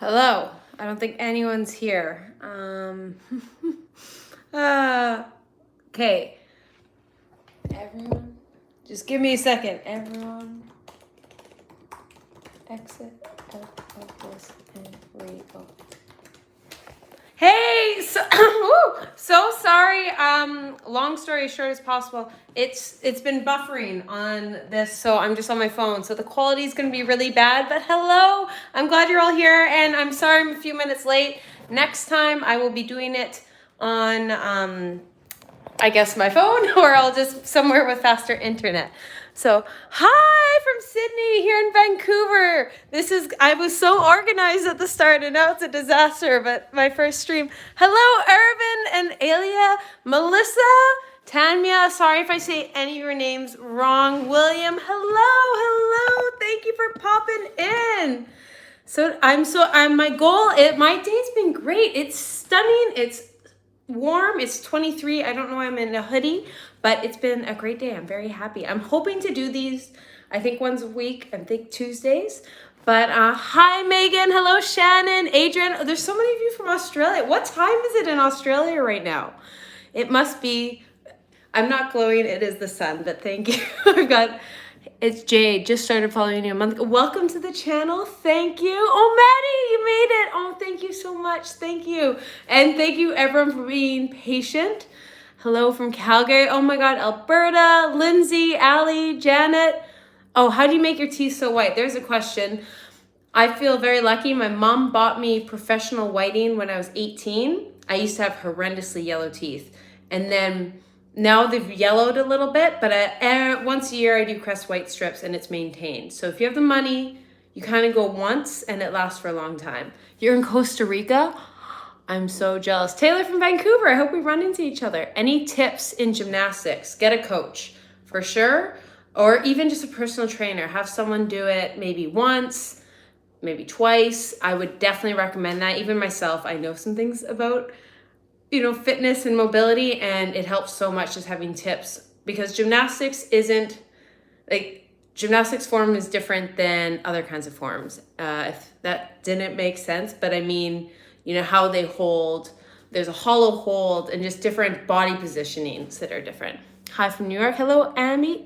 Hello. I don't think anyone's here. Okay. Everyone, just give me a second. Everyone, exit out of this and re-go. Hey, so sorry. Long story short as possible. It's been buffering on this, so I'm just on my phone. So the quality is going to be really bad. But hello, I'm glad you're all here, and I'm sorry I'm a few minutes late. Next time I will be doing it on I guess my phone, or I'll just somewhere with faster internet. So, hi from Sydney here in Vancouver. I was so organized at the start and now it's a disaster, but my first stream. Hello, Irvin and Alia, Melissa, Tanya, sorry if I say any of your names wrong. William, hello. Thank you for popping in. My day's been great. It's stunning. It's warm. It's 23. I don't know why I'm in a hoodie, but it's been a great day. I'm very happy. I'm hoping to do these, I think once a week, I think Tuesdays. But hi, Megan. Hello, Shannon, Adrian. There's so many of you from Australia. What time is it in Australia right now? It must be, I'm not glowing. It is the sun, but thank you. It's Jade, just started following you a month ago. Welcome to the channel. Thank you. Oh, Maddie, you made it. Oh, thank you so much. Thank you. And thank you everyone for being patient. Hello from Calgary. Oh my God, Alberta, Lindsay, Allie, Janet. Oh, how do you make your teeth so white? There's a question. I feel very lucky. My mom bought me professional whitening when I was 18. I used to have horrendously yellow teeth. And then now they've yellowed a little bit, but once a year I do Crest White strips and it's maintained. So if you have the money, you kind of go once and it lasts for a long time. You're in Costa Rica? I'm so jealous. Taylor from Vancouver, I hope we run into each other. Any tips in gymnastics? Get a coach for sure, or even just a personal trainer. Have someone do it maybe once, maybe twice. I would definitely recommend that. Even myself, I know some things about fitness and mobility, and it helps so much just having tips, because gymnastics form is different than other kinds of forms. If that didn't make sense, but I mean, how they hold, there's a hollow hold and just different body positionings that are different. Hi from New York. Hello, Abby.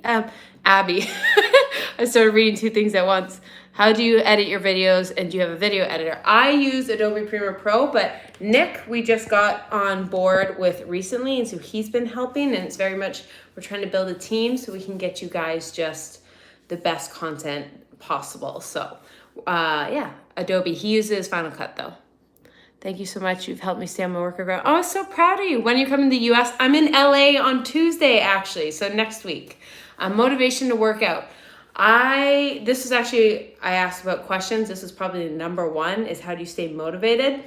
I started reading two things at once. How do you edit your videos, and do you have a video editor? I use Adobe Premiere Pro, but Nick, we just got on board with recently, and so he's been helping, and it's very much, we're trying to build a team so we can get you guys just the best content possible. So yeah, Adobe. He uses Final Cut though. Thank you so much. You've helped me stay on my workout. Oh, I'm so proud of you. When are you coming to the US? I'm in LA on Tuesday, actually. So next week. Motivation to work out. I asked about questions. This is probably the number one, is how do you stay motivated?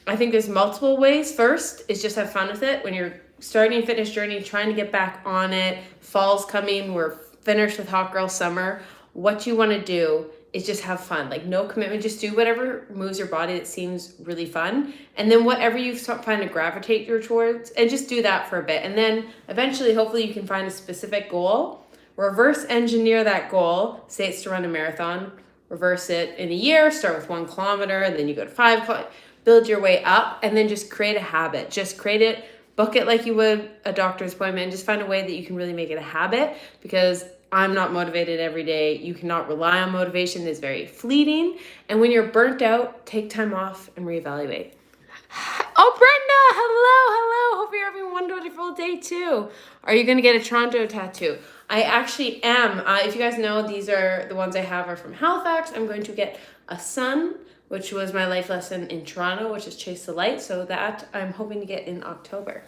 I think there's multiple ways. First is just have fun with it. When you're starting a fitness journey, trying to get back on it, fall's coming, we're finished with Hot Girl Summer. What you want to do is just have fun. Like, no commitment, just do whatever moves your body that seems really fun. And then whatever you find to gravitate towards, and just do that for a bit. And then eventually, hopefully you can find a specific goal, reverse engineer that goal. Say it's to run a marathon, reverse it in a year, start with 1 kilometer, and then you go to 5 kilometers, build your way up, and then just create a habit. Just create it, book it like you would a doctor's appointment, and just find a way that you can really make it a habit, because I'm not motivated every day. You cannot rely on motivation. It's very fleeting. And when you're burnt out, take time off and reevaluate. Oh, Brenda, hello. Hope you're having a wonderful day too. Are you going to get a Toronto tattoo? I actually am. If you guys know, these are the ones I have are from Halifax. I'm going to get a sun, which was my life lesson in Toronto, which is chase the light. So that I'm hoping to get in October.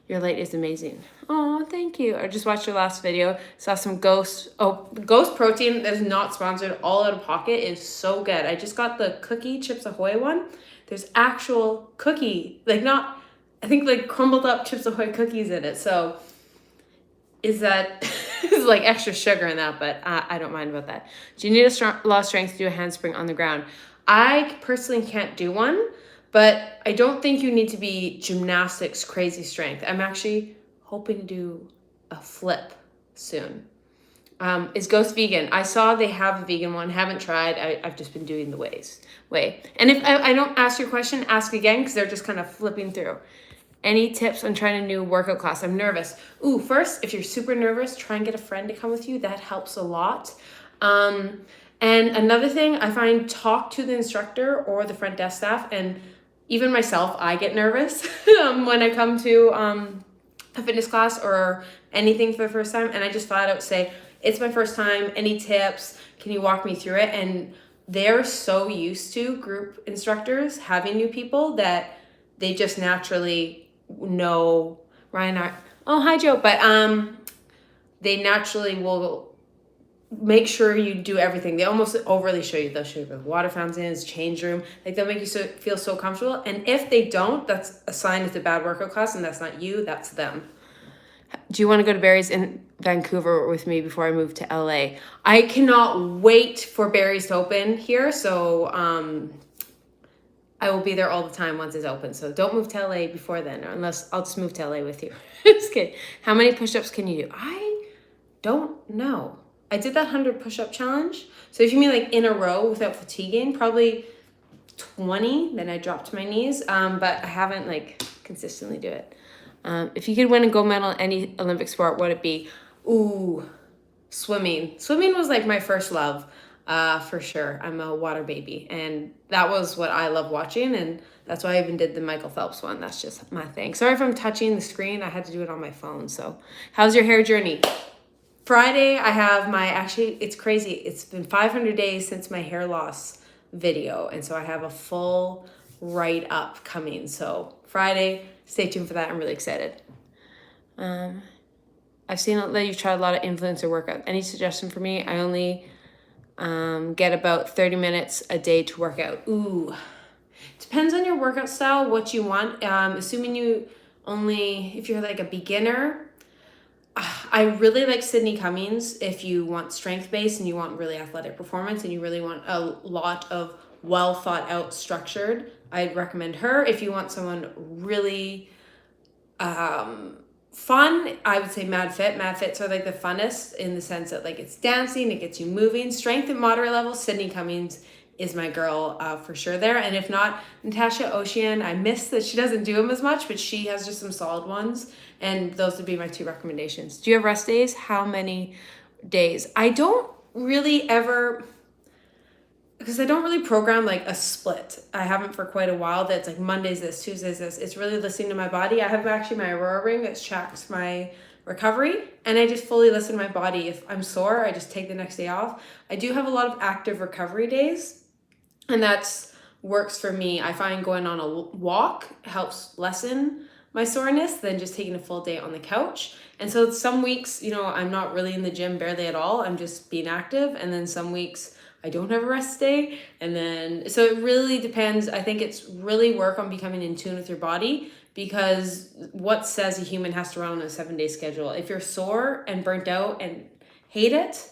Your light is amazing. Oh, thank you. I just watched your last video. Saw some Ghost protein that is not sponsored. All out of pocket is so good. I just got the cookie Chips Ahoy one. There's actual cookie, crumbled up Chips Ahoy cookies in it. So is like extra sugar in that, but I don't mind about that. Do you need a lot of strength to do a handspring on the ground? I personally can't do one. But I don't think you need to be gymnastics crazy strength. I'm actually hoping to do a flip soon. is Ghost vegan. I saw they have a vegan one. Haven't tried. I've just been doing the way. And if I don't ask your question, ask again, because they're just kind of flipping through. Any tips on trying a new workout class? I'm nervous. Ooh, first, if you're super nervous, try and get a friend to come with you. That helps a lot. And another thing, I find, talk to the instructor or the front desk staff. And even myself, I get nervous when I come to a fitness class or anything for the first time. And I just flat out say, it's my first time. Any tips? Can you walk me through it? And they're so used to group instructors having new people that they just naturally know. Oh, hi Joe. But they naturally will make sure you do everything. They almost overly show you. They'll show you where the water fountain is, change room. Like, they'll make you feel so comfortable. And if they don't, that's a sign it's a bad workout class, and that's not you, that's them. Do you want to go to Barry's in Vancouver with me before I move to LA? I cannot wait for Barry's to open here. So I will be there all the time once it's open. So don't move to LA before then, unless I'll just move to LA with you. Just kidding. How many push-ups can you do? I don't know. I did that 100 push-up challenge. So if you mean like in a row without fatiguing, probably 20. Then I dropped to my knees. But I haven't like consistently do it. If you could win a gold medal in any Olympic sport, what would it be? Ooh, swimming. Swimming was like my first love, for sure. I'm a water baby, and that was what I love watching, and that's why I even did the Michael Phelps one. That's just my thing. Sorry if I'm touching the screen. I had to do it on my phone. So how's your hair journey? Friday, I have it's crazy. It's been 500 days since my hair loss video, and so I have a full write-up coming. So Friday, stay tuned for that. I'm really excited. I've seen that you've tried a lot of influencer workouts. Any suggestion for me? I only get about 30 minutes a day to work out. Ooh, depends on your workout style, what you want. Assuming if you're like a beginner, I really like Sydney Cummings. If you want strength-based and you want really athletic performance and you really want a lot of well thought out structured, I'd recommend her. If you want someone really fun, I would say Mad Fit. Mad Fits are like the funnest in the sense that like it's dancing, it gets you moving. Strength at moderate level, Sydney Cummings is my girl for sure there. And if not, Natasha Ocean. I miss that she doesn't do them as much, but she has just some solid ones. And those would be my 2 recommendations. Do you have rest days? How many days? I don't really ever, because I don't really program like a split. I haven't for quite a while that's like Mondays this, Tuesdays this. It's really listening to my body. I have actually my Aurora ring that tracks my recovery, and I just fully listen to my body. If I'm sore, I just take the next day off. I do have a lot of active recovery days, and that's works for me. I find going on a walk helps lessen my soreness than just taking a full day on the couch. And so some weeks, I'm not really in the gym barely at all. I'm just being active. And then some weeks I don't have a rest day. And then, so it really depends. I think it's really work on becoming in tune with your body, because what says a human has to run on a 7-day schedule? If you're sore and burnt out and hate it,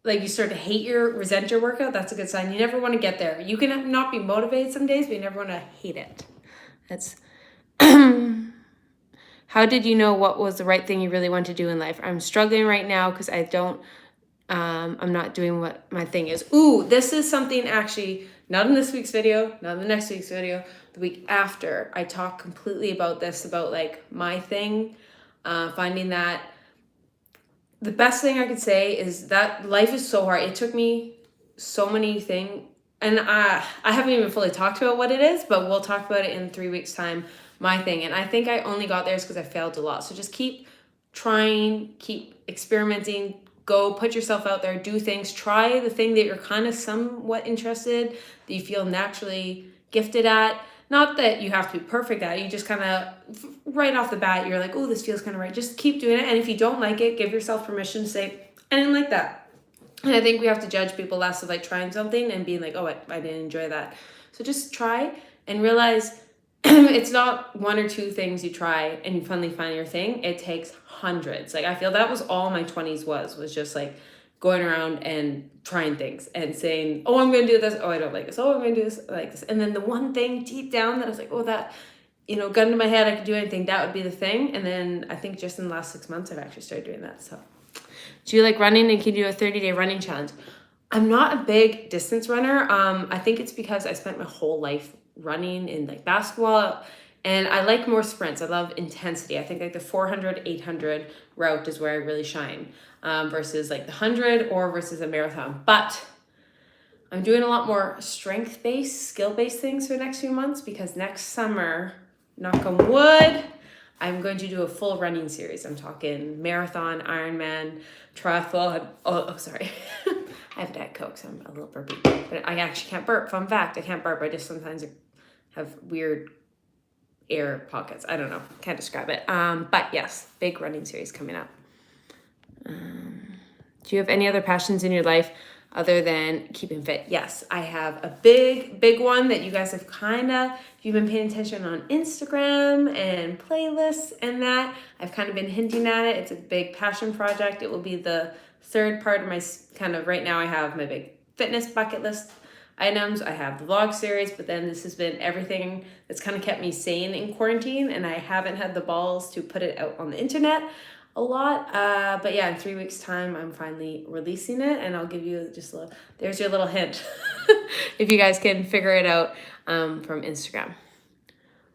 like you start to resent your workout, that's a good sign. You never want to get there. You can not be motivated some days, but you never want to hate it. That's, how did you know what was the right thing you really want to do in life? I'm struggling right now because I'm not doing what my thing is. Ooh, this is something actually, not in this week's video, not in the next week's video, the week after. I talk completely about this, about like my thing, finding that the best thing I could say is that life is so hard. It took me so many things, and I haven't even fully talked about what it is, but we'll talk about it in 3 weeks' time, my thing. And I think I only got there because I failed a lot. So just keep trying, keep experimenting, go put yourself out there, do things, try the thing that you're kind of somewhat interested, that you feel naturally gifted at. Not that you have to be perfect at it, you just kind of, right off the bat, you're like, oh, this feels kind of right. Just keep doing it. And if you don't like it, give yourself permission to say, I didn't like that. And I think we have to judge people less of like trying something and being like, oh, I didn't enjoy that. So just try and realize it's not 1 or 2 things you try and you finally find your thing. It takes hundreds. Like, I feel that was all my 20s was just like going around and trying things and saying, oh, I'm going to do this. Oh, I don't like this. Oh, I'm going to do this. I like this. And then the one thing deep down that I was like, oh, that, gun to my head, I could do anything. That would be the thing. And then I think just in the last 6 months, I've actually started doing that. So Do you like running and can you do a 30-day running challenge? I'm not a big distance runner. I think it's because I spent my whole life running in like basketball, and I like more sprints. I love intensity. I think like the 400, 800 route is where I really shine, versus like the 100 or versus a marathon. But I'm doing a lot more strength-based, skill-based things for the next few months because next summer, knock on wood, I'm going to do a full running series. I'm talking marathon, Ironman, triathlon. Oh, sorry. I have Diet Coke, so I'm a little burpy. But I actually can't burp. Fun fact, I can't burp. I just sometimes have weird air pockets. I don't know. Can't describe it. But yes, big running series coming up. Do you have any other passions in your life other than keeping fit? Yes, I have a big one that you guys have you've been paying attention on Instagram and playlists and that. I've kind of been hinting at it. It's a big passion project. It will be the third part of my right now I have my big fitness bucket list items. I have the vlog series, but then this has been everything that's kind of kept me sane in quarantine, and I haven't had the balls to put it out on the internet a lot. But yeah, in 3 weeks time, I'm finally releasing it, and I'll give you just there's your little hint. If you guys can figure it out from Instagram.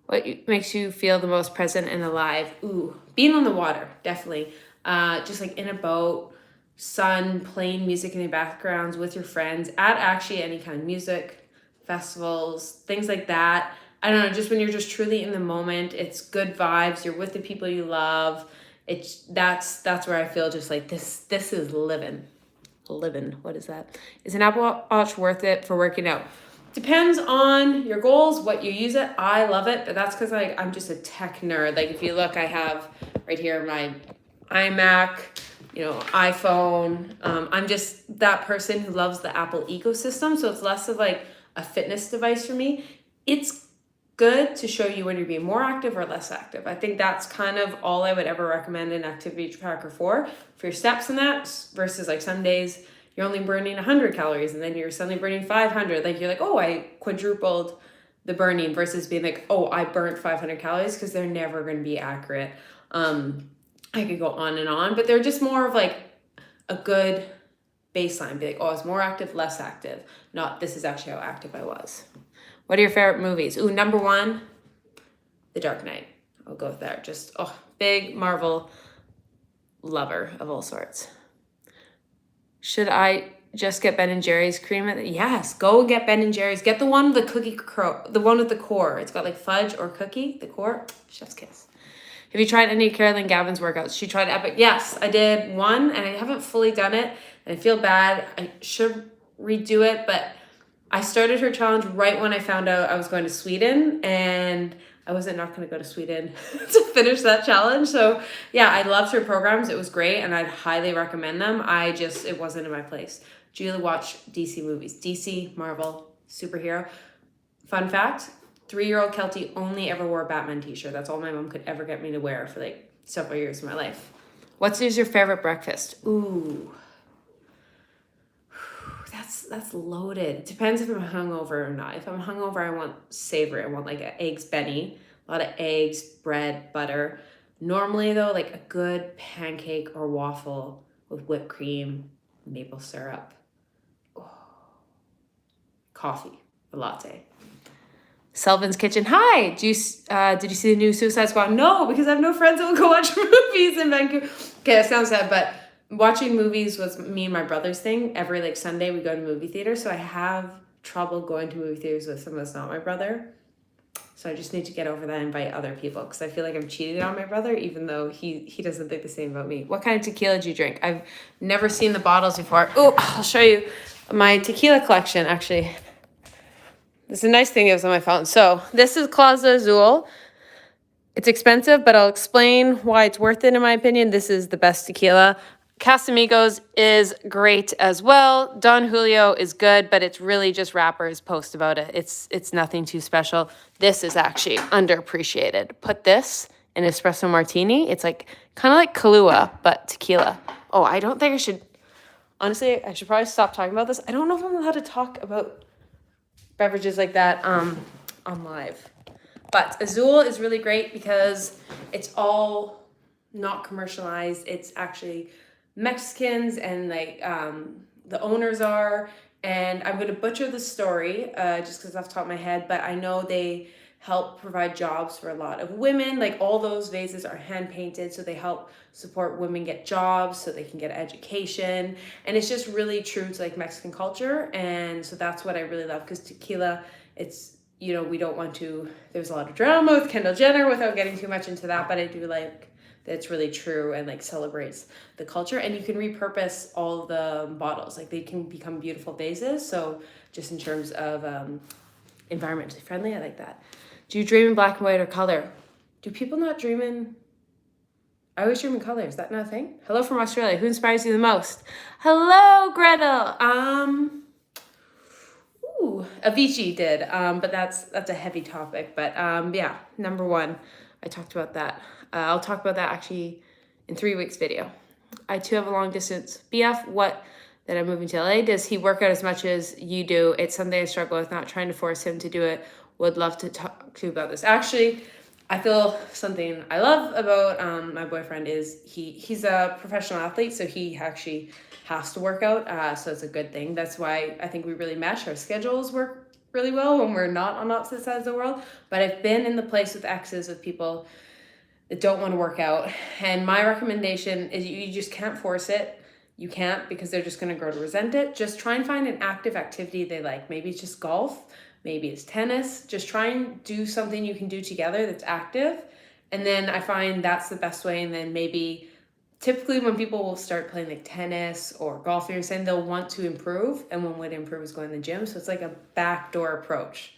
What makes you feel the most present and alive? Ooh, being on the water, definitely. Just like in a boat, sun, playing music in the backgrounds with your friends at actually any kind of music, festivals, things like that. I don't know, just when you're just truly in the moment, it's good vibes, you're with the people you love. That's where I feel just like this is living. What is that? Is an Apple Watch worth it for working out? Depends on your goals, what you use it. I love it, but that's because I'm just a tech nerd. Like if you look, I have right here my iMac, iPhone. I'm just that person who loves the Apple ecosystem. So it's less of like a fitness device for me. It's good to show you when you're being more active or less active. I think that's kind of all I would ever recommend an activity tracker for your steps and that, versus like some days you're only burning 100 calories and then you're suddenly burning 500. Like you're like, oh, I quadrupled the burning, versus being like, oh, I burnt 500 calories, because they're never going to be accurate. I could go on, but they're just more of like a good baseline. Be like, oh, I was more active, less active. Not this is actually how active I was. What are your favorite movies? Ooh, number one, The Dark Knight. I'll go with that. Just, big Marvel lover of all sorts. Should I just get Ben & Jerry's cream? Yes, go get Ben & Jerry's. Get the one with the one with the core. It's got like fudge or cookie, the core. Chef's kiss. Have you tried any of Carolyn Gavin's workouts? She tried Epic. Yes, I did one, and I haven't fully done it, and I feel bad. I should redo it, but I started her challenge right when I found out I was going to Sweden, and I wasn't not going to go to Sweden to finish that challenge. So yeah, I loved her programs. It was great, and I'd highly recommend them. It wasn't in my place. Julie watched DC movies. DC, Marvel, superhero. Fun fact, 3-year-old Keltie only ever wore a Batman t-shirt. That's all my mom could ever get me to wear for like several years of my life. What's your favorite breakfast? Ooh. That's loaded. It depends if I'm hungover or not. If I'm hungover, I want savory. I want like an eggs Benny, a lot of eggs, bread, butter. Normally though, like a good pancake or waffle with whipped cream, maple syrup, coffee, a latte. Selvin's Kitchen. Hi. Did you see the new Suicide Squad? No, because I have no friends that will go watch movies in Vancouver. Okay, that sounds sad, but watching movies was me and my brother's thing. Every like Sunday we go to movie theater, so I have trouble going to movie theaters with someone that's not my brother. So I just need to get over that and invite other people, because I feel like I'm cheating on my brother, even though he doesn't think the same about me. What kind of tequila do you drink? I've never seen the bottles before. Oh, I'll show you my tequila collection, actually. This is a nice thing it was on my phone. So this is Claza Azul. It's expensive, but I'll explain why it's worth it in my opinion. This is the best tequila. Casamigos is great as well. Don Julio is good, but it's really just rappers post about it. It's nothing too special. This is actually underappreciated. Put this in espresso martini. It's like kind of like Kahlua, but tequila. Oh, I don't think I should. Honestly, I should probably stop talking about this. I don't know if I'm allowed to talk about beverages like that on live. But Azul is really great because it's all not commercialized. It's actually Mexicans and like the owners are, and I'm going to butcher the story just because off the top of my head, but I know they help provide jobs for a lot of women. Like all those vases are hand painted, so they help support women get jobs so they can get education, and it's just really true to like Mexican culture. And so that's what I really love, because tequila, it's, you know, we don't want to, there's a lot of drama with Kendall Jenner without getting too much into that, but I do like that it's really true and like celebrates the culture. And you can repurpose all the bottles, like they can become beautiful vases. So just in terms of environmentally friendly, I like that. Do you dream in black and white or color? Do people not dream in, I always dream in color. Is that not a thing? Hello from Australia. Who inspires you the most? Hello, Gretel. Avicii did, but that's a heavy topic. But yeah, number one, I talked about that. I'll talk about that actually in 3 weeks video. I too have a long distance BF. What that I'm moving to LA. Does he work out as much as you do? It's something I struggle with, not trying to force him to do it. Would love to talk to you about this. Actually, I feel something I love about my boyfriend is he's a professional athlete, so he actually has to work out. So it's a good thing. That's why I think we really mesh. Our schedules work really well when we're not on opposite sides of the world. But I've been in the place with exes with people that don't want to work out. And my recommendation is you just can't force it. You can't, because they're just going to grow to resent it. Just try and find an active activity they like. Maybe it's just golf. Maybe it's tennis. Just try and do something you can do together that's active. And then I find that's the best way. And then maybe typically when people will start playing like tennis or golf, you're saying they'll want to improve. And one way to improve is going to the gym. So it's like a backdoor approach.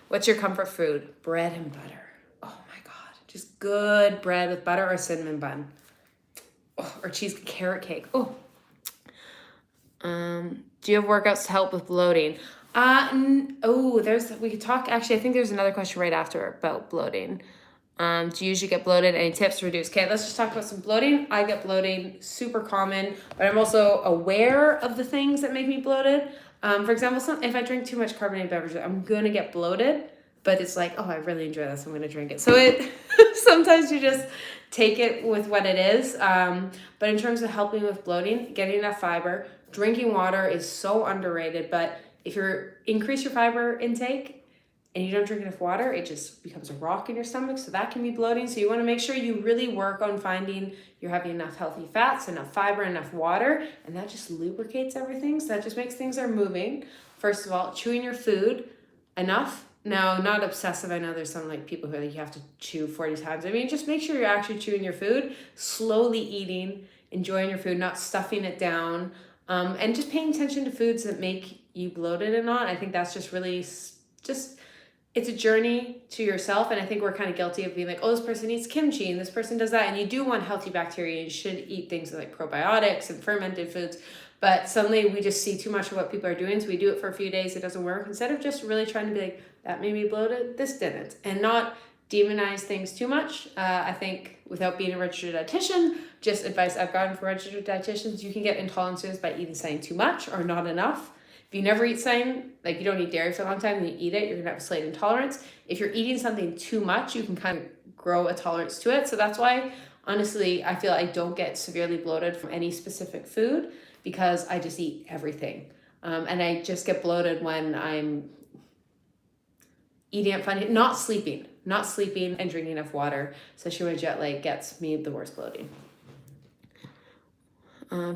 What's your comfort food? Bread and butter. Oh my God. Just good bread with butter or cinnamon bun. Oh, or cheese, carrot cake. Oh. Do you have workouts to help with bloating? We could talk, actually, I think there's another question right after about bloating. Do you usually get bloated? Any tips to reduce? Okay, let's just talk about some bloating. I get bloating, super common, but I'm also aware of the things that make me bloated. For example, if I drink too much carbonated beverages, I'm gonna get bloated, but it's like, oh, I really enjoy this, I'm gonna drink it. So it sometimes you just take it with what it is. But in terms of helping with bloating, getting enough fiber, drinking water is so underrated, but if you increase your fiber intake and you don't drink enough water, it just becomes a rock in your stomach. So that can be bloating. So you want to make sure you really work on finding you're having enough healthy fats, enough fiber, enough water, and that just lubricates everything. So that just makes things are moving. First of all, chewing your food enough. Now, not obsessive. I know there's some like people who are like, you have to chew 40 times. I mean, just make sure you're actually chewing your food, slowly eating, enjoying your food, not stuffing it down. And just paying attention to foods that make you bloated and not. I think that's just really it's a journey to yourself. And I think we're kind of guilty of being like, oh, this person eats kimchi and this person does that. And you do want healthy bacteria. You should eat things like probiotics and fermented foods. But suddenly we just see too much of what people are doing. So we do it for a few days. It doesn't work. Instead of just really trying to be like, that made me bloated, this didn't. And not demonize things too much. I think without being a registered dietitian, just advice I've gotten from registered dietitians, you can get intolerances by eating something too much or not enough. If you never eat something, like you don't eat dairy for a long time and you eat it, you're gonna have a slight intolerance. If you're eating something too much, you can kind of grow a tolerance to it. So that's why, honestly, I feel I don't get severely bloated from any specific food because I just eat everything. And I just get bloated when I'm eating at funny, not sleeping and drinking enough water, especially when jet lag gets me the worst bloating.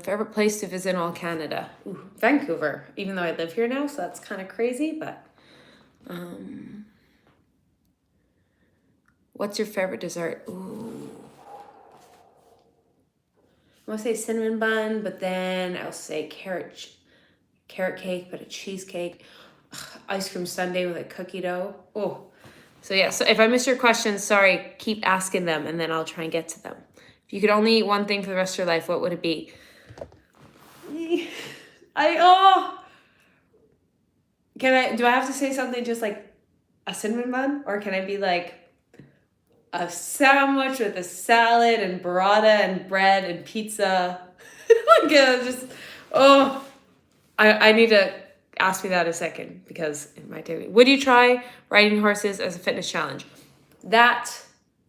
Favorite place to visit in all Canada? Ooh, Vancouver, even though I live here now, so that's kind of crazy, but what's your favorite dessert? Ooh. I want to say cinnamon bun, but then I'll say carrot cake, but a cheesecake. Ice cream sundae with a cookie dough. Oh, so yeah, so if I miss your questions, sorry, keep asking them and then I'll try and get to them. If you could only eat one thing for the rest of your life, what would it be? Do I have to say something just like a cinnamon bun? Or can I be like a sandwich with a salad and burrata and bread and pizza? I need to ask me that in a second because it might take me. Would you try riding horses as a fitness challenge? That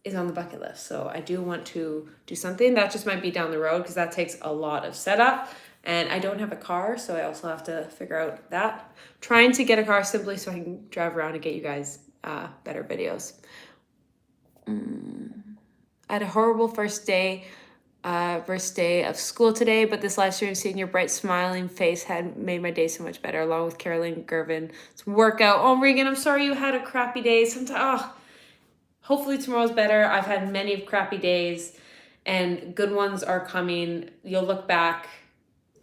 is on the bucket list. So I do want to do something. That just might be down the road because that takes a lot of setup. And I don't have a car, so I also have to figure out that. Trying to get a car simply so I can drive around and get you guys better videos. I had a horrible first day of school today, but this live stream, seeing your bright smiling face had made my day so much better, along with Carolyn Gervin's workout. Oh, Regan, I'm sorry you had a crappy day. Sometimes, hopefully tomorrow's better. I've had many crappy days, and good ones are coming. You'll look back.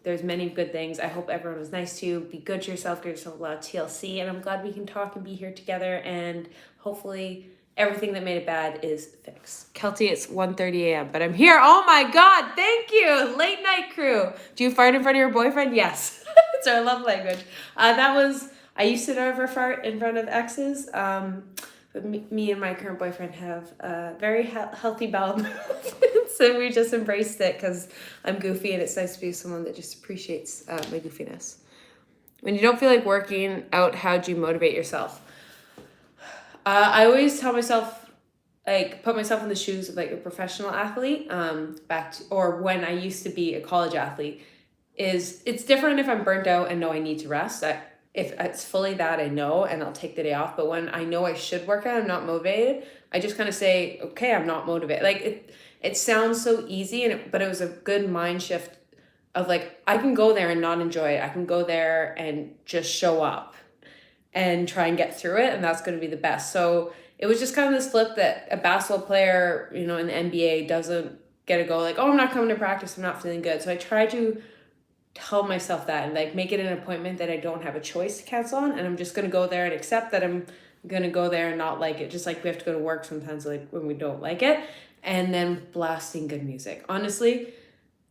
There's many good things. I hope everyone was nice to you. Be good to yourself. Give yourself a lot of TLC. And I'm glad we can talk and be here together. And hopefully everything that made it bad is fixed. Keltie, it's 1:30 a.m. But I'm here. Oh my God. Thank you. Late night crew. Do you fart in front of your boyfriend? Yes. It's our love language. I used to never fart in front of exes. But me and my current boyfriend have a very healthy bowel movements, and we just embraced it because I'm goofy, and it's nice to be someone that just appreciates my goofiness. When you don't feel like working out, how do you motivate yourself? I always tell myself, like, put myself in the shoes of like a professional athlete, or when I used to be a college athlete. It's different if I'm burnt out and know I need to rest. If it's fully that, I know, and I'll take the day off. But when I know I should work out, I'm not motivated, I just kind of say, okay, I'm not motivated. Like it sounds so easy, but it was a good mind shift of like, I can go there and not enjoy it. I can go there and just show up and try and get through it. And that's going to be the best. So it was just kind of this flip that a basketball player, in the NBA doesn't get to go like, oh, I'm not coming to practice. I'm not feeling good. So I try to tell myself that and like make it an appointment that I don't have a choice to cancel on, and I'm just going to go there and accept that I'm going to go there and not like it, just like we have to go to work sometimes like when we don't like it, and then blasting good music. Honestly,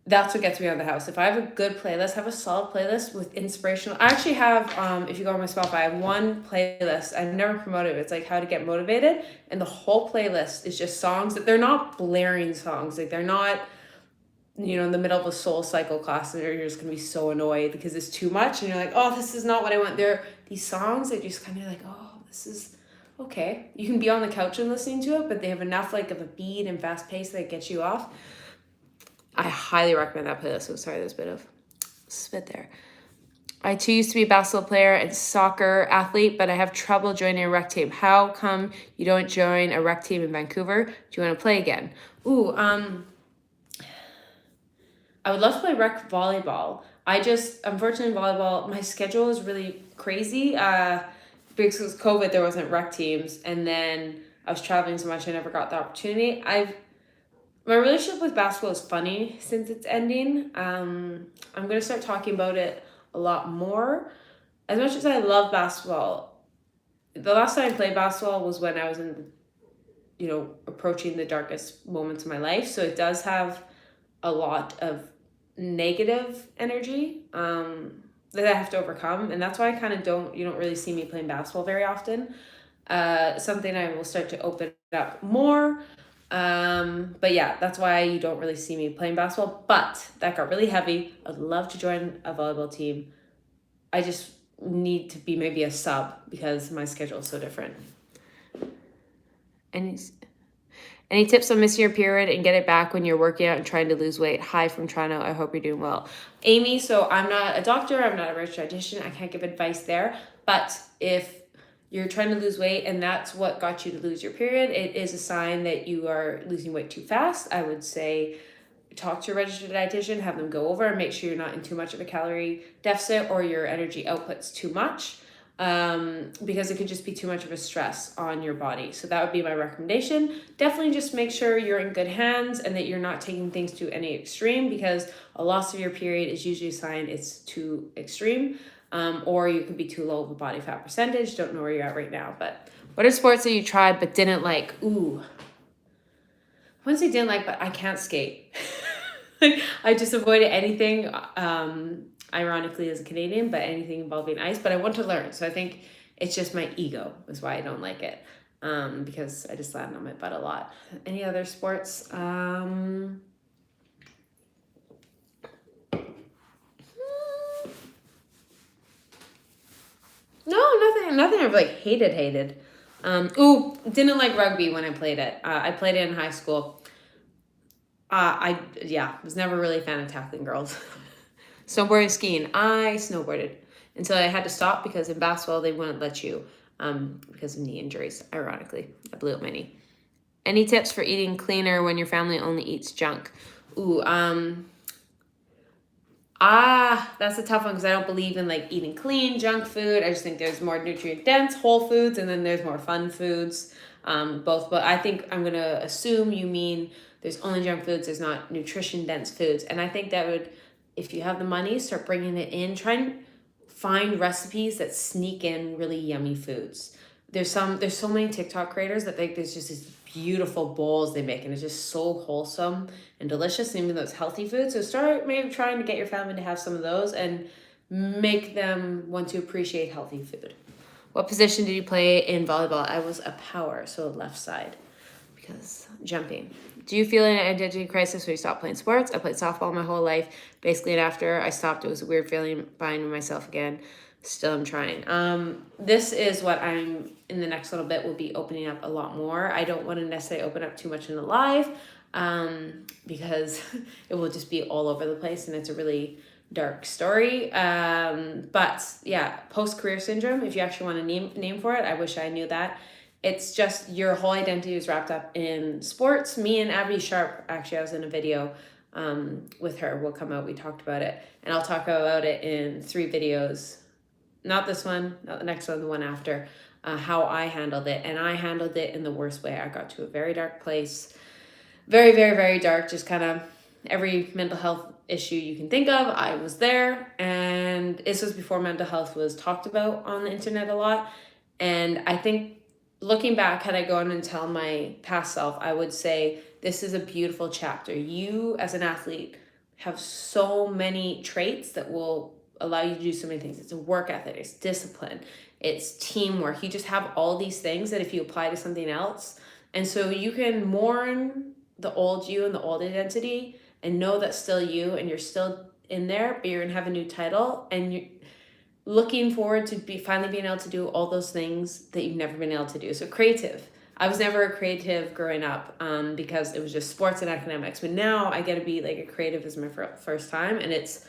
that's what gets me out of the house. If I have a good playlist, have a solid playlist with inspirational. I actually have, if you go on my Spotify, I have one playlist. I've never promoted it. It's like how to get motivated, and the whole playlist is just songs that they're not blaring songs. Like they're not in the middle of a soul cycle class and you're just going to be so annoyed because it's too much and you're like, oh, this is not what I want. They're these songs that just kind of like, oh, this is okay. You can be on the couch and listening to it, but they have enough like of a beat and fast pace that gets you off. I highly recommend that playlist. So sorry, there's a bit of spit there. I too used to be a basketball player and soccer athlete, but I have trouble joining a rec team. How come you don't join a rec team in Vancouver? Do you want to play again? I would love to play rec volleyball. Unfortunately, volleyball, my schedule is really crazy. Because of COVID, there wasn't rec teams. And then I was traveling so much, I never got the opportunity. My relationship with basketball is funny since it's ending. I'm going to start talking about it a lot more. As much as I love basketball, the last time I played basketball was when I was approaching the darkest moments of my life. So it does have a lot of negative energy that I have to overcome, and that's why I kind of you don't really see me playing basketball very often. Something I will start to open up more, but yeah, that's why you don't really see me playing basketball. But that got really heavy. I'd love to join a volleyball team. I just need to be maybe a sub because my schedule is so different. Any tips on missing your period and get it back when you're working out and trying to lose weight? Hi from Toronto. I hope you're doing well. Amy, so I'm not a doctor. I'm not a registered dietitian. I can't give advice there. But if you're trying to lose weight and that's what got you to lose your period, it is a sign that you are losing weight too fast. I would say talk to a registered dietitian, have them go over and make sure you're not in too much of a calorie deficit or your energy output's too much. Because it could just be too much of a stress on your body. So that would be my recommendation. Definitely just make sure you're in good hands and that you're not taking things to any extreme, because a loss of your period is usually a sign it's too extreme, or you could be too low of a body fat percentage. Don't know where you're at right now. But what are sports that you tried but didn't like? I wouldn't say didn't like, but I can't skate. I just avoided anything, ironically as a Canadian, but anything involving ice, but I want to learn. So I think it's just my ego is why I don't like it, because I just land on my butt a lot. Any other sports? No, nothing I've like hated. Didn't like rugby when I played it. I played it in high school. I was never really a fan of tackling girls. Snowboarding, skiing. I snowboarded until I had to stop because in basketball they wouldn't let you because of knee injuries. Ironically, I blew up my knee. Any tips for eating cleaner when your family only eats junk? That's a tough one because I don't believe in like eating clean junk food. I just think there's more nutrient dense whole foods and then there's more fun foods. Both, but I think I'm gonna assume you mean there's only junk foods. There's not nutrition dense foods, and I think that would, if you have the money, start bringing it in. Try and find recipes that sneak in really yummy foods. There's so many TikTok creators that think there's just these beautiful bowls they make and it's just so wholesome and delicious, even though it's healthy food. So start maybe trying to get your family to have some of those and make them want to appreciate healthy food. What position did you play in volleyball? I was a power, so left side, because jumping. Do you feel an identity crisis when you stop playing sports? I played softball my whole life, basically, and after I stopped, it was a weird feeling finding myself again. Still I'm trying. This is what I'm, in the next little bit, will be opening up a lot more. I don't want to necessarily open up too much in the live because it will just be all over the place and it's a really dark story. But yeah, post-career syndrome, if you actually want to name for it, I wish I knew that. It's just your whole identity is wrapped up in sports. Me and Abby Sharp, actually I was in a video with her, will come out, we talked about it. And I'll talk about it in 3 videos. Not this one, not the next one, the one after, how I handled it. And I handled it in the worst way. I got to a very dark place. Very, very, very dark. Just kind of every mental health issue you can think of, I was there. And this was before mental health was talked about on the internet a lot. And I think looking back, had I gone and tell my past self, I would say this is a beautiful chapter. You as an athlete have so many traits that will allow you to do so many things. It's a work ethic, it's discipline, it's teamwork. You just have all these things that if you apply to something else, and so you can mourn the old you and the old identity and know that's still you and you're still in there, but you're gonna have a new title and you're looking forward to finally being able to do all those things that you've never been able to do. So creative. I was never a creative growing up because it was just sports and academics, but now I get to be like a creative as my first time, and it's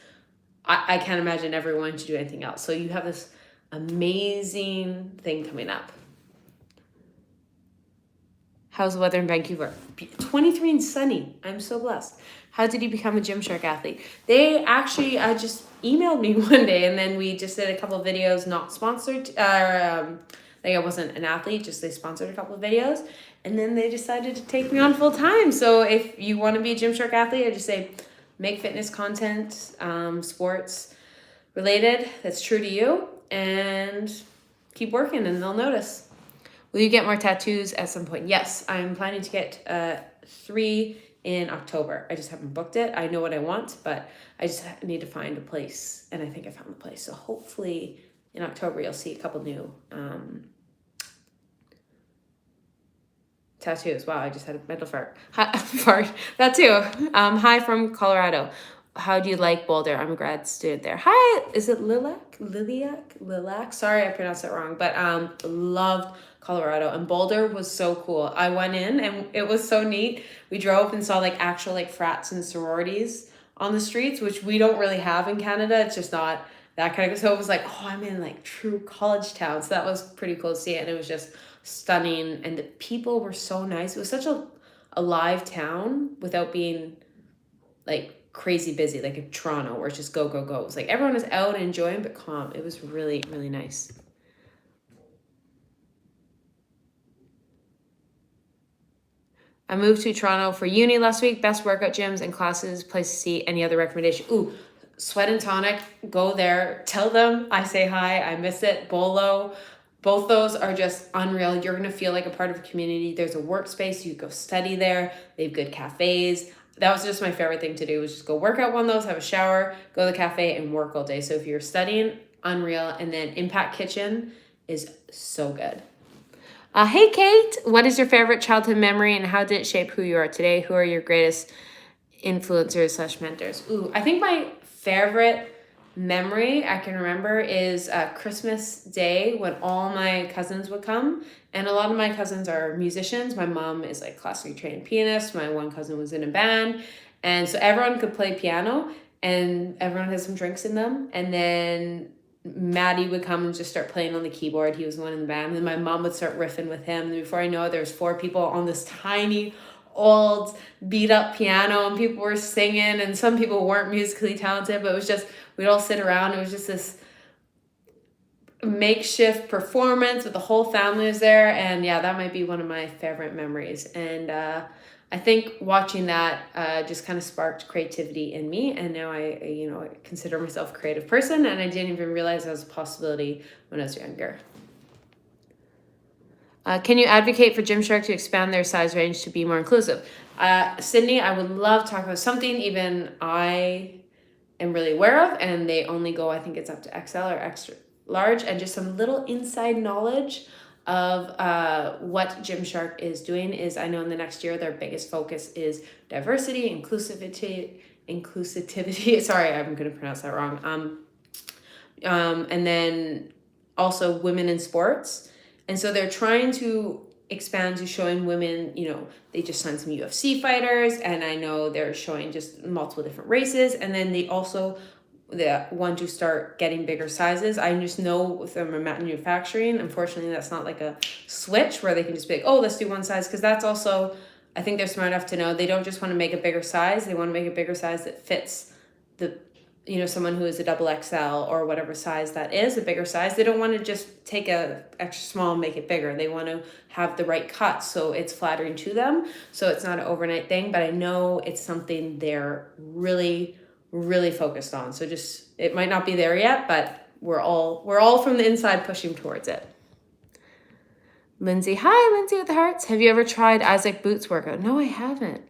I can't imagine ever wanting to do anything else. So you have this amazing thing coming up. How's the weather in Vancouver? 23 and sunny. I'm so blessed. How did you become a Gymshark athlete? They actually just emailed me one day, and then we just did a couple of videos, not sponsored. Like I wasn't an athlete, just they sponsored a couple of videos, and then they decided to take me on full time. So if you want to be a Gymshark athlete, I just say, make fitness content, sports related, that's true to you, and keep working and they'll notice. Will you get more tattoos at some point? Yes, I'm planning to get 3 in October. I just haven't booked it. I know what I want, but I just need to find a place, and I think I found the place. So hopefully in October you'll see a couple new tattoos. Wow, I just had a mental fart. That too. Hi from Colorado. How do you like Boulder? I'm a grad student there. Hi, is it Lilac? Sorry, I pronounced it wrong, but loved Colorado, and Boulder was so cool. I went in and it was so neat. We drove and saw like actual like frats and sororities on the streets, which we don't really have in Canada. It's just not that kind of, so it was like, oh, I'm in like true college town. So that was pretty cool to see it, and it was just stunning, and the people were so nice. It was such a alive town without being like crazy busy like in Toronto where it's just go go go. It was like everyone was out and enjoying but calm. It was really, really nice. I moved to Toronto for uni last week. Best workout gyms and classes, place to see. Any other recommendation? Ooh, Sweat and Tonic. Go there. Tell them I say hi. I miss it. Bolo. Both those are just unreal. You're going to feel like a part of a community. There's a workspace. You go study there. They have good cafes. That was just my favorite thing to do, was just go work out one of those, have a shower, go to the cafe, and work all day. So if you're studying, unreal. And then Impact Kitchen is so good. Hey, Kate. What is your favorite childhood memory, and how did it shape who you are today? Who are your greatest influencers / mentors? Ooh, I think my favorite memory I can remember is Christmas Day when all my cousins would come. And a lot of my cousins are musicians. My mom is like classically trained pianist. My one cousin was in a band. And so everyone could play piano and everyone had some drinks in them. And then Maddie would come and just start playing on the keyboard. He was the one in the band. And then my mom would start riffing with him. And before I know it, there's 4 people on this tiny old beat up piano and people were singing, and some people weren't musically talented, but it was just, we'd all sit around. It was just this makeshift performance with the whole family was there. And yeah, that might be one of my favorite memories. And I think watching that just kind of sparked creativity in me. And now I consider myself a creative person, and I didn't even realize that was a possibility when I was younger. Can you advocate for Gymshark to expand their size range to be more inclusive? Sydney, I would love to talk about something even I am really aware of, and they only go, I think it's up to XL or extra large, and just some little inside knowledge of what Gymshark is doing is, I know in the next year their biggest focus is diversity, inclusivity. Sorry, I'm going to pronounce that wrong. And then also women in sports. And so they're trying to expand to showing women, they just signed some UFC fighters, and I know they're showing just multiple different races. And then they want to start getting bigger sizes. I just know with them manufacturing, unfortunately, that's not like a switch where they can just be like, oh, let's do one size. Because that's also, I think they're smart enough to know they don't just want to make a bigger size. They want to make a bigger size that fits someone who is a double XL or whatever size that is, a bigger size. They don't want to just take a extra small and make it bigger. They want to have the right cut so it's flattering to them. So it's not an overnight thing, but I know it's something they're really, really focused on. So just, it might not be there yet, but we're all from the inside pushing towards it. Lindsay, hi, Lindsay with the hearts. Have you ever tried Isaac Boots workout? No, I haven't.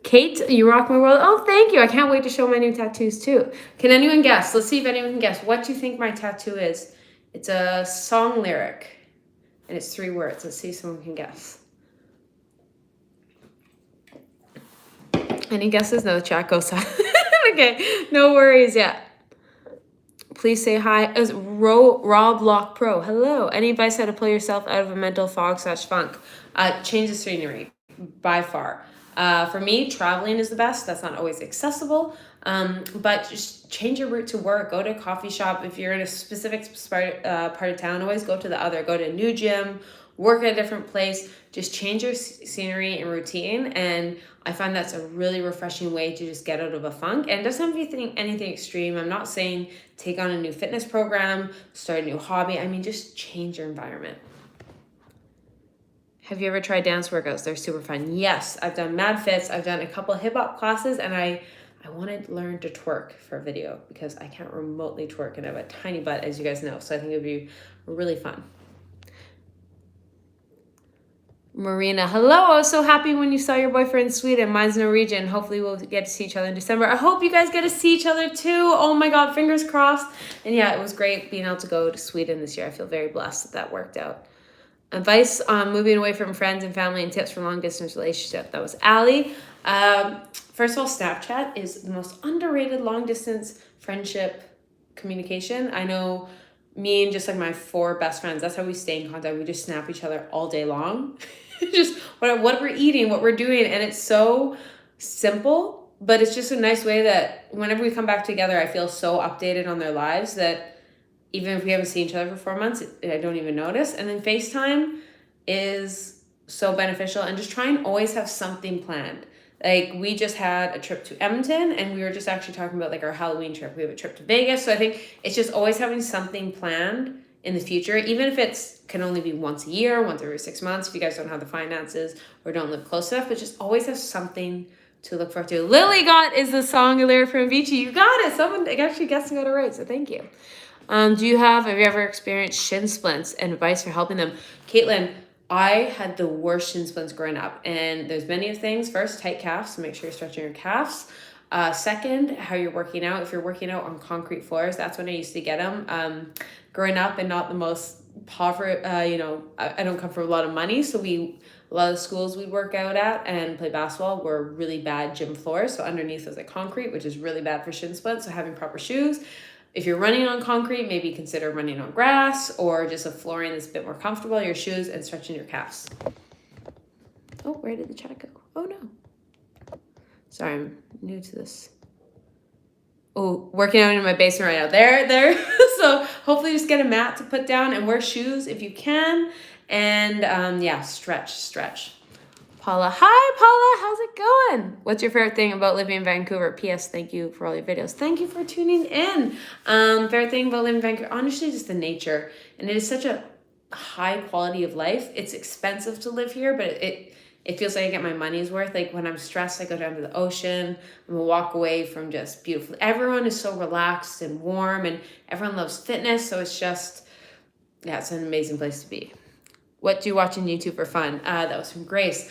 Kate, you rock my world. Oh, thank you. I can't wait to show my new tattoos too. Can anyone guess? Let's see if anyone can guess. What do you think my tattoo is? It's a song lyric, and it's 3 words. Let's see if someone can guess. Any guesses? No, the chat goes silent. Okay, no worries. Yeah. Please say hi. As Rob Lock Pro. Hello. Any advice how to pull yourself out of a mental fog/funk? Change the scenery by far. For me, traveling is the best. That's not always accessible, but just change your route to work. Go to a coffee shop. If you're in a specific part of town, always go to the other. Go to a new gym, work at a different place. Just change your scenery and routine. And I find that's a really refreshing way to just get out of a funk. And it doesn't have to be anything extreme. I'm not saying take on a new fitness program, start a new hobby. I mean, just change your environment. Have you ever tried dance workouts? They're super fun. Yes, I've done Mad Fits. I've done a couple of hip hop classes, and I want to learn to twerk for a video because I can't remotely twerk and I have a tiny butt, as you guys know. So I think it would be really fun. Marina, hello. I was so happy when you saw your boyfriend in Sweden. Mine's Norwegian. Hopefully we'll get to see each other in December. I hope you guys get to see each other too. Oh my God, fingers crossed. And yeah, it was great being able to go to Sweden this year. I feel very blessed that worked out. Advice on moving away from friends and family and tips for long distance relationship. That was Allie. First of all, Snapchat is the most underrated long distance friendship communication. I know me and just like my 4 best friends, that's how we stay in contact. We just snap each other all day long. Just what we're eating, what we're doing. And it's so simple, but it's just a nice way that whenever we come back together, I feel so updated on their lives that even if we haven't seen each other for 4 months, I don't even notice. And then FaceTime is so beneficial, and just try and always have something planned. Like we just had a trip to Edmonton, and we were just actually talking about like our Halloween trip. We have a trip to Vegas. So I think it's just always having something planned in the future, even if it's can only be once a year, once every 6 months, if you guys don't have the finances or don't live close enough, but just always have something to look forward to. Lily is the song lyric from Avicii. You got it. Someone actually guessed and got it right. So thank you. Have you ever experienced shin splints and advice for helping them? Caitlin, I had the worst shin splints growing up, and there's many things. First, tight calves, so make sure you're stretching your calves. Second, how you're working out. If you're working out on concrete floors, that's when I used to get them. Growing up and not the most poverty, you know, I don't come from a lot of money, so a lot of the schools we work out at and play basketball were really bad gym floors. So underneath was like concrete, which is really bad for shin splints. So having proper shoes. If you're running on concrete, maybe consider running on grass or just a flooring that's a bit more comfortable, your shoes, and stretching your calves. Oh, where did the chat go? Oh no. Sorry, I'm new to this. Oh, working out in my basement right now. There. So hopefully just get a mat to put down and wear shoes if you can. And yeah, stretch. Paula, hi Paula, how's it going? What's your favorite thing about living in Vancouver? P.S. Thank you for all your videos. Thank you for tuning in. Favorite thing about living in Vancouver, honestly, just the nature. And it is such a high quality of life. It's expensive to live here, but it feels like I get my money's worth. Like when I'm stressed, I go down to the ocean. I'm gonna walk away from just beautiful. Everyone is so relaxed and warm, and everyone loves fitness. So it's just, yeah, it's an amazing place to be. What do you watch on YouTube for fun? That was from Grace.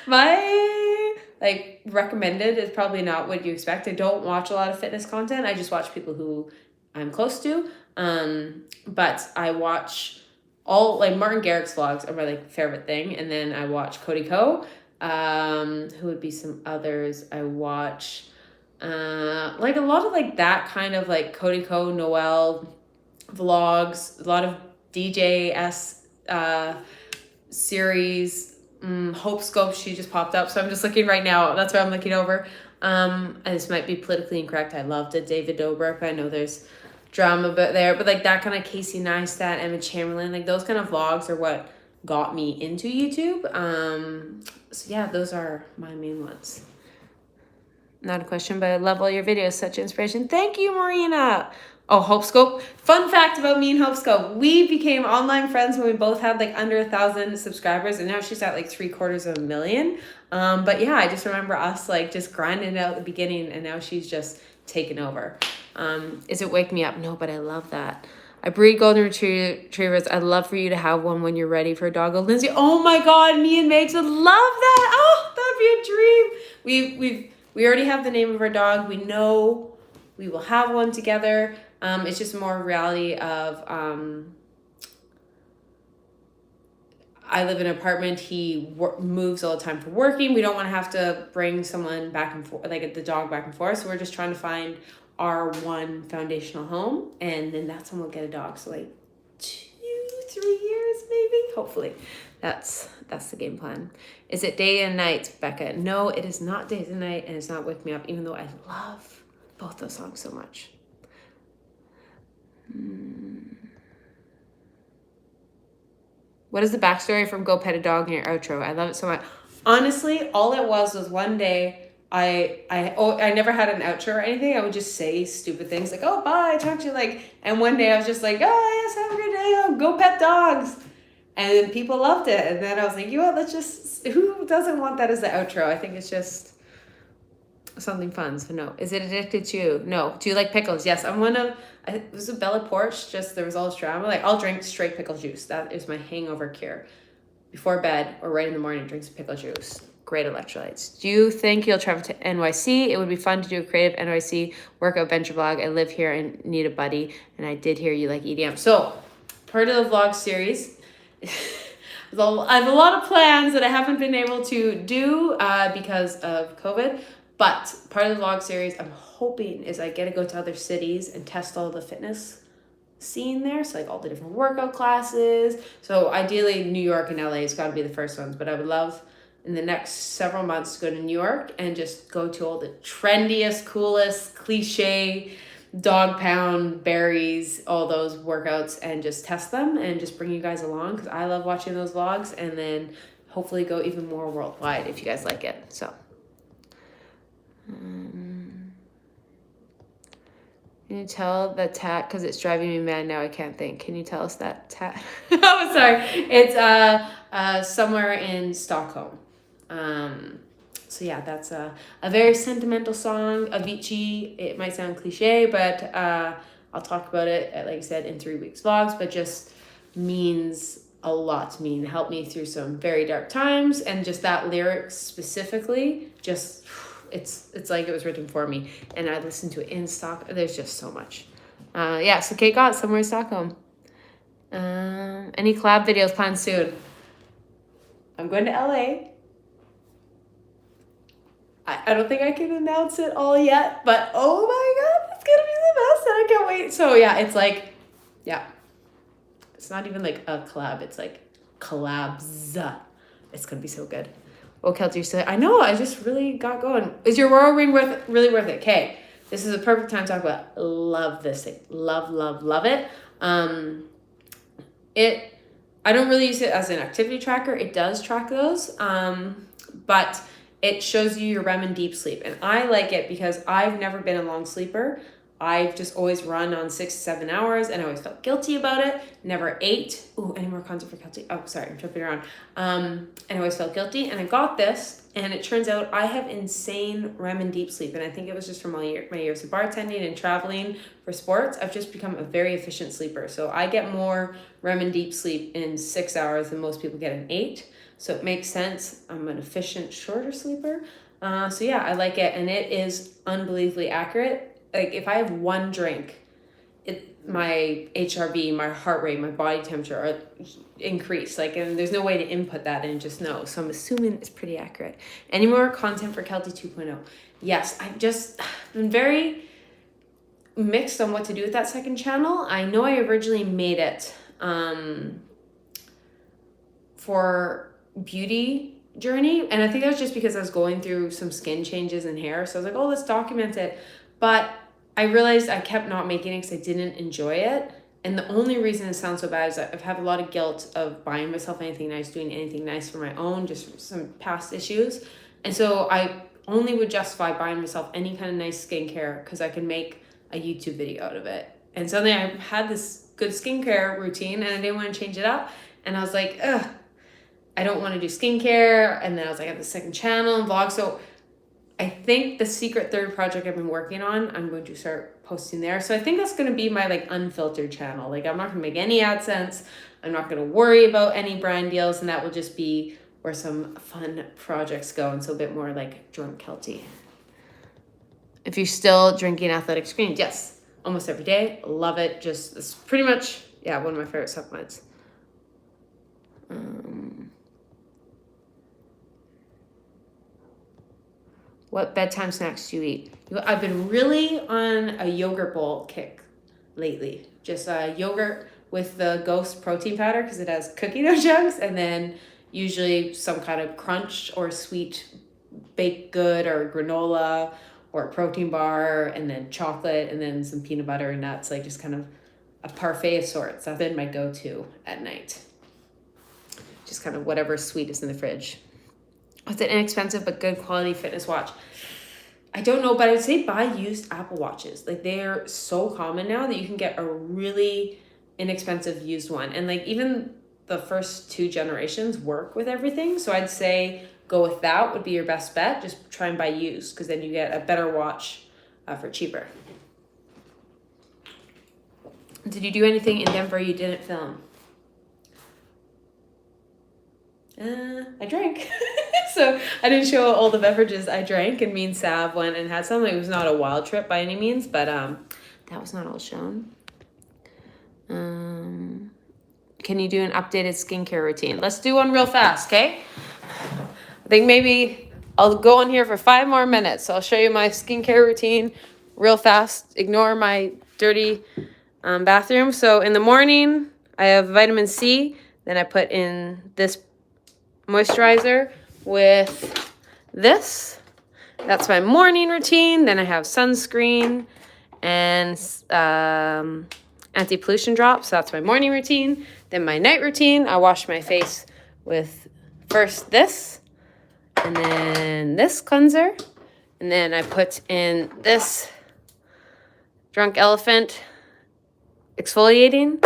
My like recommended is probably not what you expect. I don't watch a lot of fitness content. I just watch people who I'm close to. But I watch all like Martin Garrix's vlogs are my like favorite thing, and then I watch Cody Ko. Who would be some others? I watch like a lot of like that kind of like Cody Ko, Noel vlogs, a lot of DJS series. Hope Scope, she just popped up, so I'm just looking right now. That's what I'm looking over. And this might be politically incorrect. I loved it. David Dobrik. I know there's drama there, but like that kind of Casey Neistat, Emma Chamberlain, like those kind of vlogs are what got me into YouTube. So yeah, those are my main ones. Not a question, but I love all your videos. Such inspiration. Thank you, Marina. Oh, HopeScope. Fun fact about me and HopeScope. We became online friends when we both had like under 1,000 subscribers, and now she's at like 750,000. But yeah, I just remember us like just grinding it out at the beginning, and now she's just taken over. Is it Wake Me Up? No, but I love that. I breed golden retrievers. I'd love for you to have one when you're ready for a doggo. Lindsay, oh my God, me and Megs would love that. Oh, that'd be a dream. We already have the name of our dog. We know we will have one together. It's just more a reality of I live in an apartment. He moves all the time for working. We don't want to have to bring someone back and forth, like the dog back and forth. So we're just trying to find our one foundational home, and then that's when we'll get a dog. So like 2-3 years maybe, hopefully. That's the game plan. Is it day and night, Becca? No, it is not days and night, and it's not Wake Me Up, even though I love both those songs so much. What is the backstory from Go Pet a Dog in your outro? I love it so much. Honestly, all it was one day I never had an outro or anything. I would just say stupid things like, oh, bye, talk to you, like, and one day I was just like, oh, yes, have a great day, oh, go pet dogs. And people loved it. And then I was like, you know what, who doesn't want that as the outro? I think it's just something fun. So no. Is it addicted to you? No. Do you like pickles? Yes. It was a Bella Porch, just there was all this drama. Like, I'll drink straight pickle juice. That is my hangover cure. Before bed or right in the morning, drink some pickle juice. Great electrolytes. Do you think you'll travel to NYC? It would be fun to do a creative NYC workout venture vlog. I live here and need a buddy. And I did hear you like EDM. So part of the vlog series, I have a lot of plans that I haven't been able to do because of COVID. But part of the vlog series I'm hoping is I get to go to other cities and test all the fitness scene there. So like all the different workout classes. So ideally New York and LA has got to be the first ones. But I would love in the next several months to go to New York and just go to all the trendiest, coolest, cliche, dog pound, berries, all those workouts, and just test them and just bring you guys along because I love watching those vlogs, and then hopefully go even more worldwide if you guys like it. So can you tell the tat, because it's driving me mad now, I can't think. Can you tell us that tat? Oh, sorry. It's somewhere in Stockholm. So yeah, that's a very sentimental song. Avicii, it might sound cliche, but I'll talk about it, like I said, in 3 weeks vlogs, but just means a lot to me and helped me through some very dark times. And just that lyric specifically, just it's like it was written for me, and I listened to it in Stockholm. There's just so much. Yeah, so Kate got somewhere in Stockholm. Any collab videos planned soon? I'm going to LA. I don't think I can announce it all yet, but oh my God, it's gonna be the best and I can't wait. So yeah, it's like, yeah, it's not even like a collab, it's like collabs. It's gonna be so good. Oh, Keltie, you're still, I know, I just really got going. Is your Royal Ring really worth it? Okay, this is a perfect time to talk about, love this thing. Love, love, love it. I don't really use it as an activity tracker. It does track those, but it shows you your REM and deep sleep. And I like it because I've never been a long sleeper. I've just always run on 6 to 7 hours and I always felt guilty about it. Never ate. Ooh, any more content for Keltie? Oh, sorry, I'm jumping around. And I always felt guilty. And I got this and it turns out I have insane REM and deep sleep. And I think it was just from my years of bartending and traveling for sports. I've just become a very efficient sleeper. So I get more REM and deep sleep in 6 hours than most people get in 8. So it makes sense. I'm an efficient, shorter sleeper. So yeah, I like it. And it is unbelievably accurate. Like if I have one drink, my HRV, my heart rate, my body temperature are increased. Like, and there's no way to input that and just know. So I'm assuming it's pretty accurate. Any more content for Keltie 2.0? Yes, I've just been very mixed on what to do with that second channel. I know I originally made it for beauty journey. And I think that was just because I was going through some skin changes in hair. So I was like, oh, let's document it. But I realized I kept not making it because I didn't enjoy it. And the only reason it sounds so bad is that I've had a lot of guilt of buying myself anything nice, doing anything nice for my own, just some past issues. And so I only would justify buying myself any kind of nice skincare because I can make a YouTube video out of it. And suddenly I had this good skincare routine and I didn't want to change it up. And I was like, ugh, I don't want to do skincare. And then I was like, I have the second channel and vlog. So I think the secret third project I've been working on, I'm going to start posting there. So I think that's going to be my like unfiltered channel. Like I'm not going to make any AdSense. I'm not going to worry about any brand deals. And that will just be where some fun projects go. And so a bit more like drunk Keltie. If you're still drinking Athletic Greens, yes, almost every day. Love it. Just, it's pretty much, yeah, one of my favorite supplements. What bedtime snacks do you eat? I've been really on a yogurt bowl kick lately. Just yogurt with the Ghost protein powder because it has cookie dough chunks, and then usually some kind of crunch or sweet baked good or granola or a protein bar, and then chocolate, and then some peanut butter and nuts, like just kind of a parfait of sorts. That's been my go-to at night. Just kind of whatever sweet is in the fridge. What's an inexpensive but good quality fitness watch? I don't know, but I would say buy used Apple Watches. Like they're so common now that you can get a really inexpensive used one. And like even the first 2 generations work with everything. So I'd say go with that would be your best bet. Just try and buy used because then you get a better watch for cheaper. Did you do anything in Denver you didn't film? I drank. So I didn't show all the beverages I drank, and me and Sav went and had some. It was not a wild trip by any means, but that was not all shown. Can you do an updated skincare routine? Let's do one real fast, okay? I think maybe I'll go on here for 5 more minutes. So I'll show you my skincare routine real fast. Ignore my dirty bathroom. So in the morning, I have vitamin C. Then I put in this moisturizer with this. That's my morning routine. Then I have sunscreen and anti-pollution drops. That's my morning routine. Then my night routine, I wash my face with first this and then this cleanser. And then I put in this Drunk Elephant exfoliating.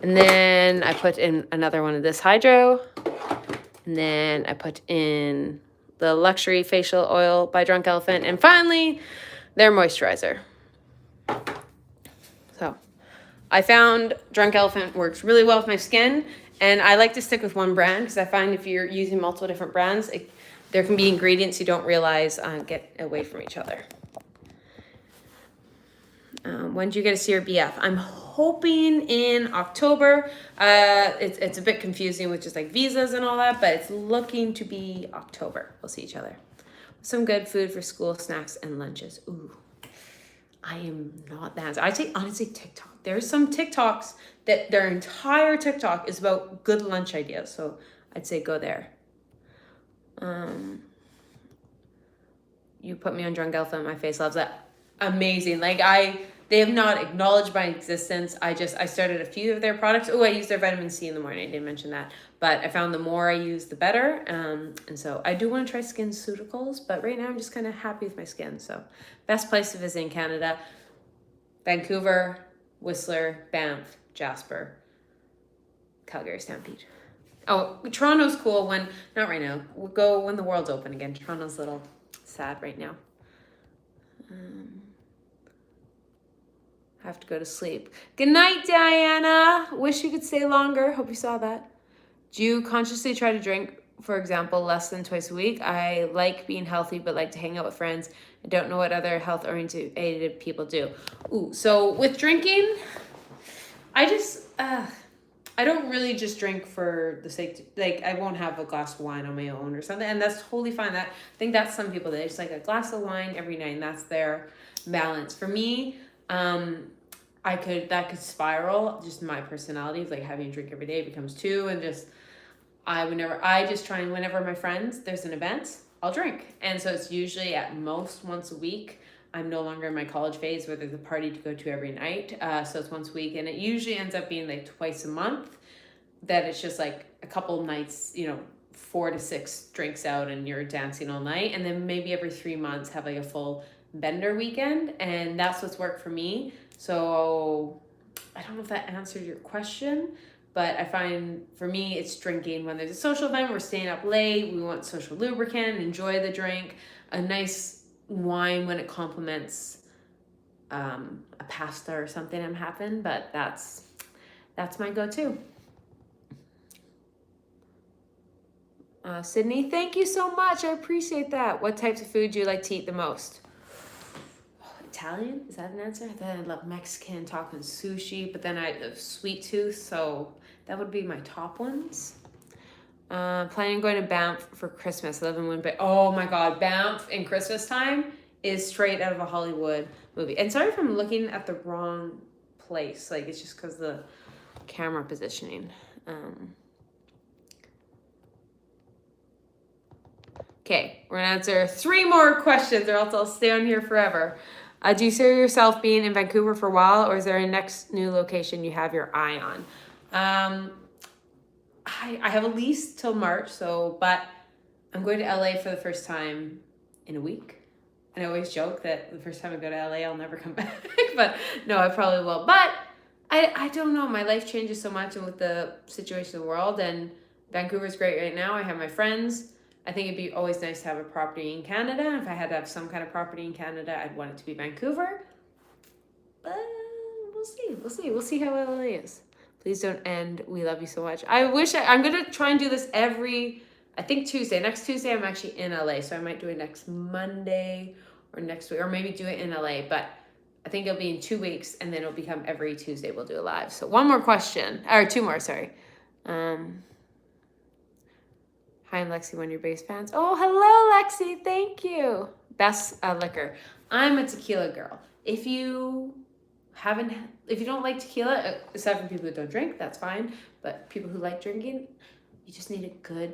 And then I put in another one of this hydro. And then I put in the Luxury Facial Oil by Drunk Elephant. And finally, their moisturizer. So I found Drunk Elephant works really well with my skin. And I like to stick with one brand because I find if you're using multiple different brands, there can be ingredients you don't realize get away from each other. When do you get to see your BF? I'm hoping in October. It's a bit confusing with just like visas and all that, but it's looking to be October. We'll see each other. Some good food for school snacks and lunches. Ooh, I am not that. I'd say honestly TikTok. There's some TikToks that their entire TikTok is about good lunch ideas. So I'd say go there. You put me on Drunk Alpha and my face loves that. Amazing. Like they have not acknowledged my existence. I started a few of their products. Oh, I use their vitamin C in the morning. I didn't mention that. But I found the more I use, the better. And so I do want to try SkinCeuticals, but right now I'm just kind of happy with my skin. So best place to visit in Canada: Vancouver, Whistler, Banff, Jasper, Calgary, Stampede. Oh, Toronto's cool not right now. We'll go when the world's open again. Toronto's a little sad right now. I have to go to sleep. Good night, Diana. Wish you could stay longer. Hope you saw that. Do you consciously try to drink, for example, less than twice a week? I like being healthy, but like to hang out with friends. I don't know what other health-oriented people do. Ooh, so with drinking, I don't really just drink for the sake, like I won't have a glass of wine on my own or something, and that's totally fine. I think that's some people, they just like a glass of wine every night, and that's their balance. For me, that could spiral. Just my personality of like having a drink every day becomes two, and just I just try and whenever my friends there's an event, I'll drink, and so it's usually at most once a week. I'm no longer in my college phase where there's a party to go to every night. So it's once a week, and it usually ends up being like twice a month, that it's just like a couple nights, 4 to 6 drinks out and you're dancing all night. And then maybe every 3 months have like a full bender weekend. And that's what's worked for me. So I don't know if that answered your question, but I find for me, it's drinking when there's a social event, we're staying up late, we want social lubricant, enjoy the drink, a nice wine when it complements a pasta or something I'm having, but that's my go-to. Sydney, thank you so much. I appreciate that. What types of food do you like to eat the most? Italian? Is that an answer? Then I love Mexican, taco and sushi, but then I have sweet tooth, so that would be my top ones. Planning on going to Banff for Christmas. I live in Winnipeg. Oh my God, Banff in Christmas time is straight out of a Hollywood movie. And sorry if I'm looking at the wrong place. Like it's just because the camera positioning. Okay, we're gonna answer 3 more questions, or else I'll stay on here forever. Do you see yourself being in Vancouver for a while, or is there a next new location you have your eye on? I have a lease till March, but I'm going to LA for the first time in a week. And I always joke that the first time I go to LA, I'll never come back. But no, I probably will. But I don't know. My life changes so much, and with the situation of the world, and Vancouver's great right now. I have my friends. I think it'd be always nice to have a property in Canada. If I had to have some kind of property in Canada, I'd want it to be Vancouver. But we'll see how LA is. Please don't end. We love you so much. I'm going to try and do this Tuesday. Next Tuesday, I'm actually in LA. So I might do it next Monday or next week, or maybe do it in LA. But I think it'll be in 2 weeks, and then it'll become every Tuesday we'll do a live. So 2 more, sorry. Hi, I'm Lexi, one of your biggest fans. Oh, hello, Lexi. Thank you. Best liquor. I'm a tequila girl. If you don't like tequila, aside from people who don't drink, that's fine. But people who like drinking, you just need a good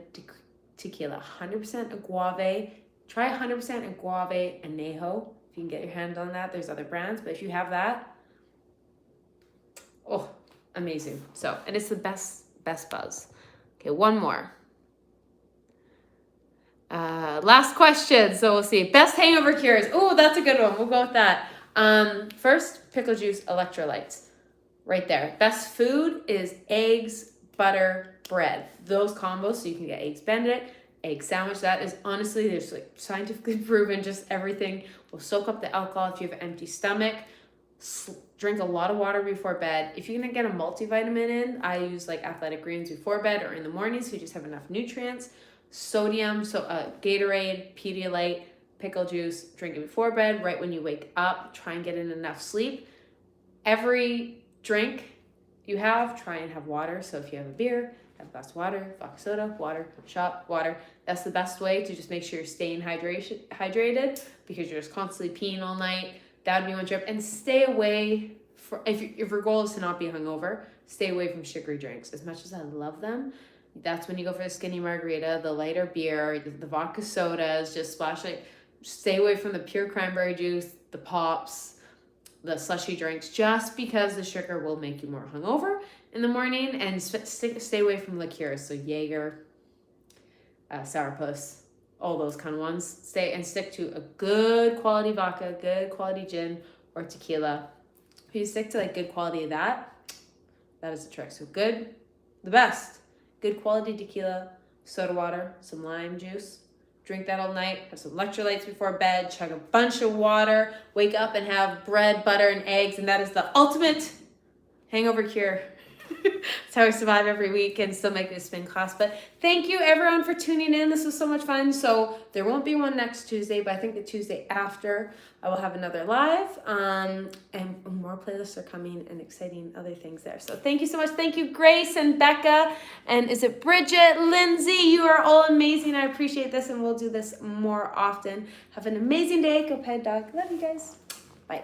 tequila. 100% agave. Try 100% agave anejo. If you can get your hand on that, there's other brands, but if you have that, oh, amazing. So, and it's the best buzz. Okay, one more. Last question. So we'll see. Best hangover cures. Oh, that's a good one. We'll go with that. First, pickle juice, electrolytes. Right there. Best food is eggs, butter, bread. Those combos, so you can get eggs Benedict, egg sandwich. That is honestly, there's like scientifically proven, just everything will soak up the alcohol if you have an empty stomach. Drink a lot of water before bed. If you're gonna get a multivitamin in, I use like Athletic Greens before bed or in the morning, so you just have enough nutrients. Sodium, so Gatorade, Pedialyte, pickle juice, drink it before bed, right when you wake up. Try and get in enough sleep. Every drink you have, try and have water. So if you have a beer, have a glass of water, vodka soda, water, shot, water. That's the best way to just make sure you're staying hydrated because you're just constantly peeing all night. That would be one trip. And stay away if your goal is to not be hungover, stay away from sugary drinks. As much as I love them, that's when you go for the skinny margarita, the lighter beer, the vodka sodas, just splash it. Stay away from the pure cranberry juice, the pops, the slushy drinks, just because the sugar will make you more hungover in the morning. And stay away from liqueurs, so Jaeger, sourpuss, all those kind of ones. Stick to a good quality vodka, good quality gin, or tequila. If you stick to like good quality of that is the trick. So good, the best, good quality tequila, soda water, some lime juice. Drink that all night, have some electrolytes before bed, chug a bunch of water, wake up and have bread, butter, and eggs, and that is the ultimate hangover cure. That's how I survive every week and still make this spin class. But thank you everyone for tuning in. This was so much fun. So there won't be one next Tuesday, but I think the Tuesday after I will have another live. And more playlists are coming and exciting other things there. So thank you so much. Thank you, Grace and Becca. And is it Bridget, Lindsay? You are all amazing. I appreciate this, and we'll do this more often. Have an amazing day. Go pet dog. Love you guys. Bye.